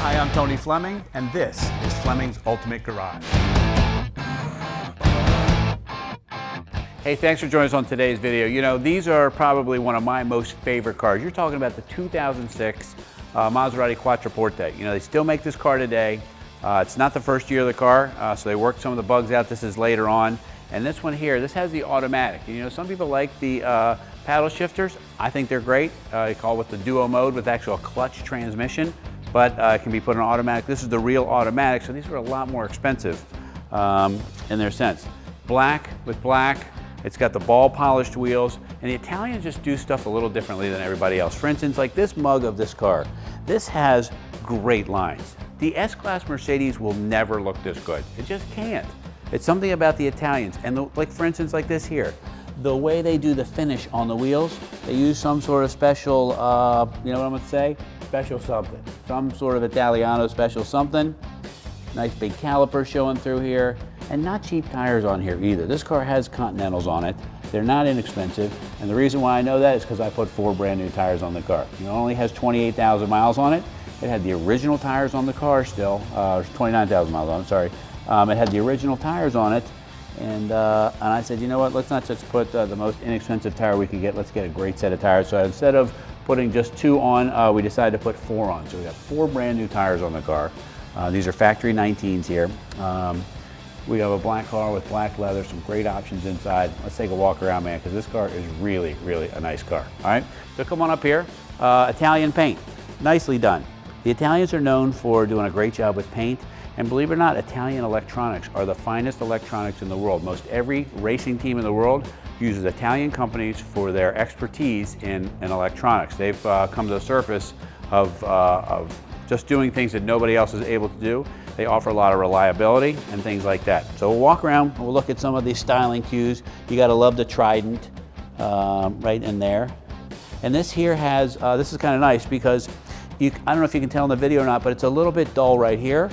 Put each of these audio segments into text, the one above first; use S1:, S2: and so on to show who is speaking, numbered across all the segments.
S1: Hi, I'm Tony Fleming, and this is Fleming's Ultimate Garage. Hey, thanks for joining us on today's video. You know, these are probably one of my most favorite cars. You're talking about the 2006 Maserati Quattoporte. You know, they still make this car today. It's not the first year of the car, so they worked some of the bugs out. This is later on. And this one here, this has the automatic. You know, some people like the paddle shifters. I think they're great. They call it the duo mode with actual clutch transmission, but it can be put in automatic. This is the real automatic, so these are a lot more expensive in their sense. Black with black. It's got the ball polished wheels, and the Italians just do stuff a little differently than everybody else. For instance, like this mug of this car, this has great lines. The S-Class Mercedes will never look this good. It just can't. It's something about the Italians, and like for instance, like this here, the way they do the finish on the wheels, they use some sort of special, you know what I'm gonna say? Special something. Some sort of Italiano special something. Nice big caliper showing through here. And not cheap tires on here either. This car has Continentals on it. They're not inexpensive. And the reason why I know that is because I put 4 brand new tires on the car. You know, it only has 28,000 miles on it. It had the original tires on the car still. 29,000 miles on it, sorry. It had the original tires on it. And I said, you know what, let's not just put the most inexpensive tire we can get. Let's get a great set of tires. So instead of putting just 2 on, we decided to put 4 on. So we got 4 brand new tires on the car. These are factory 19s here. We have a black car with black leather, some great options inside. Let's take a walk around, man, because this car is really, really a nice car. All right, so come on up here. Italian paint, nicely done. The Italians are known for doing a great job with paint, and believe it or not, Italian electronics are the finest electronics in the world. Most every racing team in the world uses Italian companies for their expertise in electronics. They've come to the surface of just doing things that nobody else is able to do. They offer a lot of reliability and things like that. So we'll walk around, and we'll look at some of these styling cues. You gotta love the Trident right in there. And this here has, this is kind of nice because I don't know if you can tell in the video or not, but it's a little bit dull right here.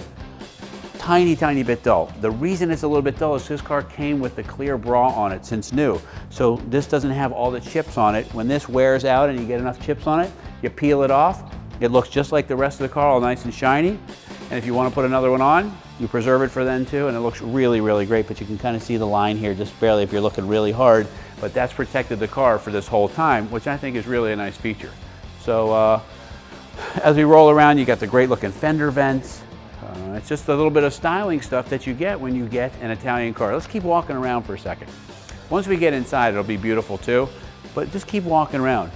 S1: Tiny, tiny bit dull. The reason it's a little bit dull is this car came with the clear bra on it since new. So this doesn't have all the chips on it. When this wears out and you get enough chips on it, you peel it off. It looks just like the rest of the car, all nice and shiny. And if you want to put another one on, you preserve it for then too, and it looks really, really great. But you can kind of see the line here just barely if you're looking really hard. But that's protected the car for this whole time, which I think is really a nice feature. So as we roll around, you got the great looking fender vents. It's just a little bit of styling stuff that you get when you get an Italian car. Let's keep walking around for a second. Once we get inside, it'll be beautiful too, but just keep walking around.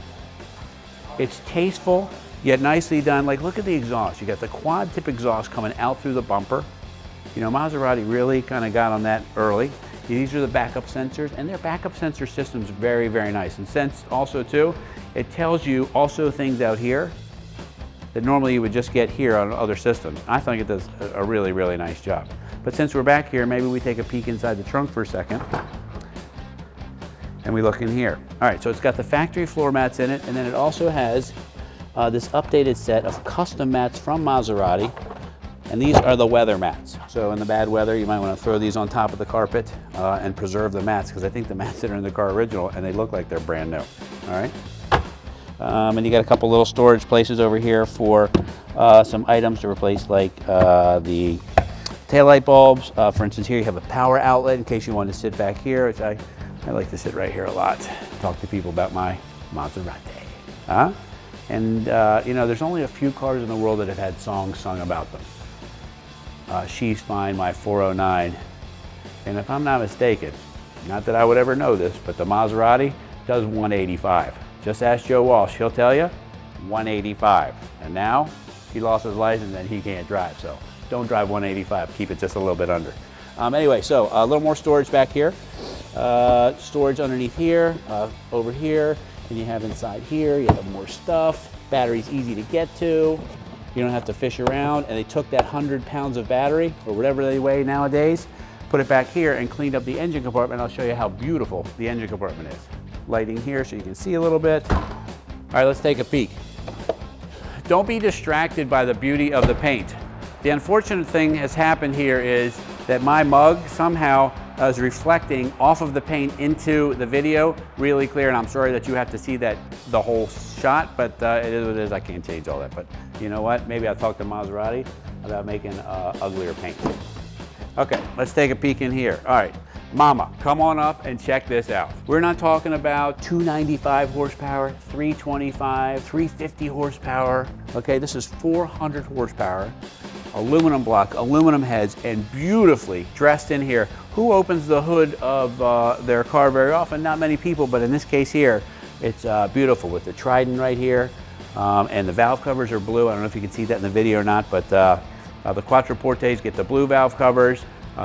S1: It's tasteful, yet nicely done. Like, look at the exhaust. You got the quad tip exhaust coming out through the bumper. You know, Maserati really kind of got on that early. These are the backup sensors, and their backup sensor system's very, very nice. And since also too, it tells you also things out here that normally you would just get here on other systems. I think it does a really, really nice job. But since we're back here, maybe we take a peek inside the trunk for a second. And we look in here. All right, so it's got the factory floor mats in it, and then it also has this updated set of custom mats from Maserati, and these are the weather mats. So in the bad weather, you might want to throw these on top of the carpet and preserve the mats, because I think the mats that are in the car original, and they look like they're brand new. All right. And you got a couple little storage places over here for some items to replace, like the taillight bulbs. For instance, here you have a power outlet in case you want to sit back here, which I like to sit right here a lot, talk to people about my Maserati. And you know, there's only a few cars in the world that have had songs sung about them. She's Fine, My 409. And if I'm not mistaken, not that I would ever know this, but the Maserati does 185. Just ask Joe Walsh, he'll tell you, 185. And now, he lost his license and he can't drive, so don't drive 185, keep it just a little bit under. Anyway, so a little more storage back here. Storage underneath here, over here, and you have inside here, you have more stuff. Battery's easy to get to. You don't have to fish around, and they took that 100 pounds of battery, or whatever they weigh nowadays, put it back here and cleaned up the engine compartment. I'll show you how beautiful the engine compartment is. Lighting here so you can see a little bit. All right, let's take a peek. Don't be distracted by the beauty of the paint. The unfortunate thing has happened here is that my mug somehow is reflecting off of the paint into the video really clear, and I'm sorry that you have to see that the whole shot, but it is what it is. I can't change all that, but you know what? Maybe I'll talk to Maserati about making uglier paint. Okay, let's take a peek in here. All right, Mama, come on up and check this out. We're not talking about 295 horsepower, 325, 350 horsepower. Okay, this is 400 horsepower. Aluminum block, aluminum heads, and beautifully dressed in here. Who opens the hood of their car very often? Not many people, but in this case here, it's beautiful with the trident right here, and the valve covers are blue. I don't know if you can see that in the video or not, but the Quattroportes get the blue valve covers.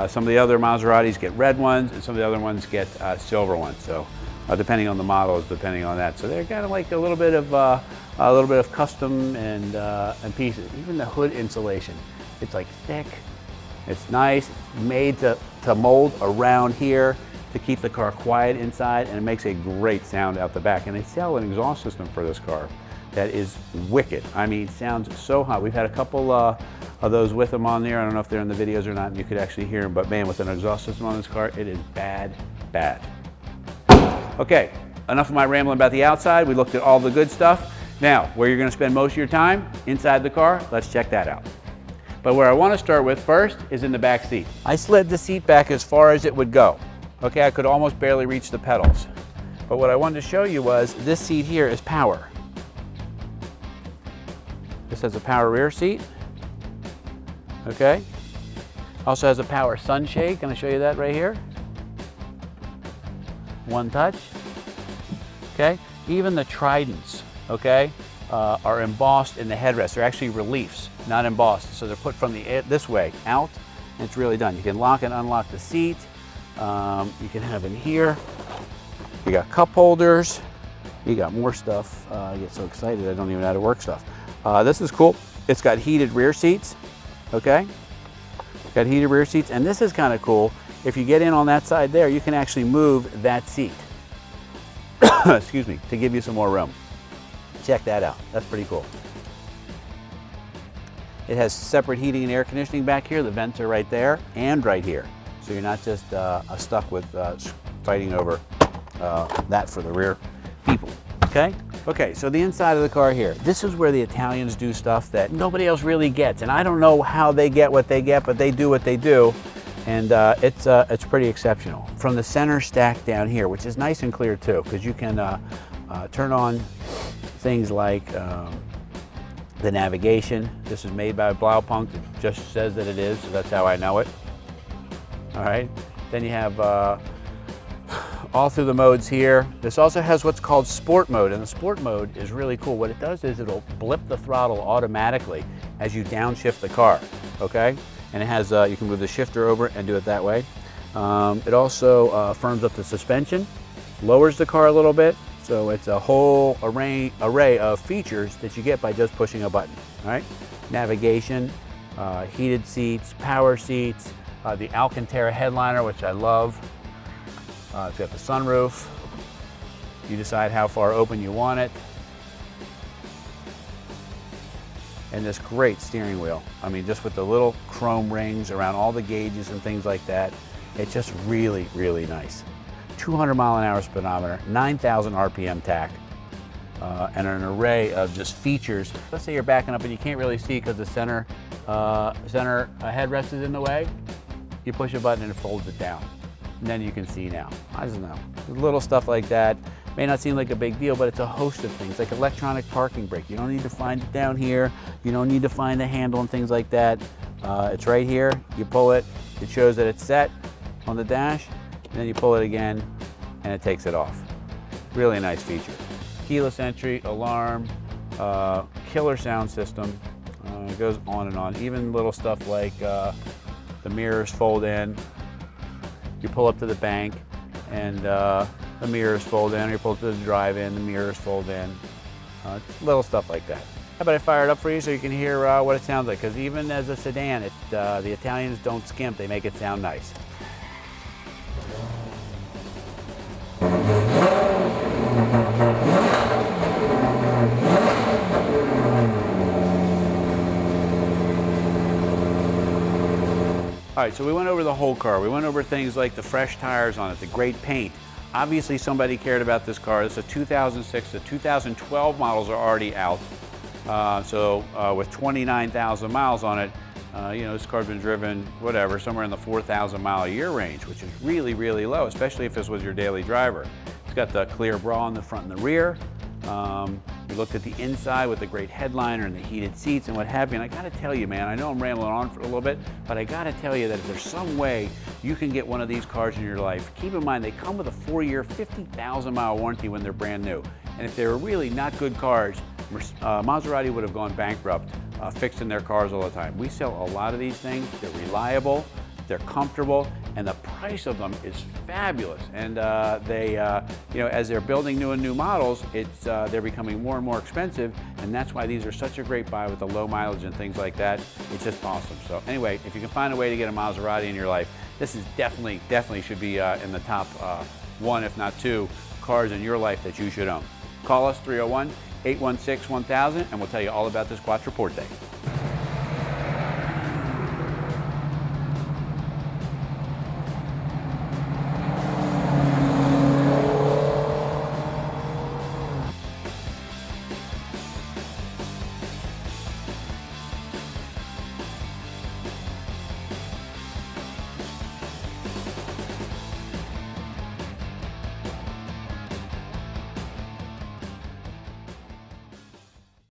S1: Some of the other Maseratis get red ones, and some of the other ones get silver ones. So depending on the models, depending on that. So they're kind of like a little bit of custom and pieces. Even the hood insulation. It's like thick, it's nice, made to mold around here to keep the car quiet inside, and it makes a great sound out the back. And they sell an exhaust system for this car that is wicked. I mean, sounds so hot. We've had a couple of those with them on there. I don't know if they're in the videos or not, and you could actually hear them, but man, with an exhaust system on this car, it is bad, bad. Okay, enough of my rambling about the outside. We looked at all the good stuff. Now, where you're gonna spend most of your time, inside the car, let's check that out. But where I want to start with first is in the back seat. I slid the seat back as far as it would go. Okay, I could almost barely reach the pedals. But what I wanted to show you was this seat here is power. This has a power rear seat. Okay. Also has a power sunshade. Can I show you that right here? One touch. Okay. Even the tridents, okay, are embossed in the headrest. They're actually reliefs, not embossed. So they're put from this way out, and it's really done. You can lock and unlock the seat. You can have in here. You got cup holders. You got more stuff. I get so excited I don't even know how to work stuff. This is cool. It's got heated rear seats. Okay. Got heated rear seats, and this is kind of cool. If you get in on that side there, you can actually move that seat. Excuse me, to give you some more room. Check that out. That's pretty cool. It has separate heating and air conditioning back here. The vents are right there and right here. So you're not just stuck with fighting over that for the rear people. Okay? Okay, so the inside of the car here. This is where the Italians do stuff that nobody else really gets. And I don't know how they get what they get, but they do what they do. And it's pretty exceptional. From the center stack down here, which is nice and clear too, because you can turn on things like the navigation. This is made by Blaupunkt. It just says that it is, so that's how I know it. All right. Then you have all through the modes here. This also has what's called sport mode, and the sport mode is really cool. What it does is it'll blip the throttle automatically as you downshift the car, okay? And it has, you can move the shifter over and do it that way. It also firms up the suspension, lowers the car a little bit, so it's a whole array of features that you get by just pushing a button, all right? Navigation, heated seats, power seats, the Alcantara headliner, which I love. It's got the sunroof. You decide how far open you want it. And this great steering wheel. I mean, just with the little chrome rings around all the gauges and things like that, it's just really, really nice. 200 mile-an-hour speedometer, 9,000 RPM tach, and an array of just features. Let's say you're backing up and you can't really see because the center headrest is in the way. You push a button and it folds it down. And then you can see now. I don't know. Little stuff like that. May not seem like a big deal, but it's a host of things, like electronic parking brake. You don't need to find it down here. You don't need to find the handle and things like that. It's right here. You pull it. It shows that it's set on the dash. And then you pull it again, and it takes it off. Really nice feature. Keyless entry, alarm, killer sound system. It goes on and on. Even little stuff like the mirrors fold in. You pull up to the bank, and the mirrors fold in. Or you pull up to the drive-in, the mirrors fold in. Little stuff like that. How about I fire it up for you so you can hear what it sounds like? Because even as a sedan, the Italians don't skimp. They make it sound nice. All right, so we went over the whole car. We went over things like the fresh tires on it, the great paint. Obviously somebody cared about this car. It's a 2006, the 2012 models are already out. With 29,000 miles on it, you know, this car's been driven, whatever, somewhere in the 4,000 mile a year range, which is really, really low, especially if this was your daily driver. It's got the clear bra in the front and the rear. We looked at the inside with the great headliner and the heated seats and what have you, and I gotta tell you, man, I know I'm rambling on for a little bit, but I gotta tell you that if there's some way you can get one of these cars in your life, keep in mind they come with a 4-year, 50,000 mile warranty when they're brand new. And if they were really not good cars, Maserati would have gone bankrupt fixing their cars all the time. We sell a lot of these things. They're reliable, they're comfortable, and the price of them is fabulous. And you know, as they're building new models, they're becoming more and more expensive, and that's why these are such a great buy with the low mileage and things like that. It's just awesome. So anyway, if you can find a way to get a Maserati in your life, this is definitely should be in the top 1, if not 2, cars in your life that you should own. Call us 301-816-1000 and we'll tell you all about this Quattroporte.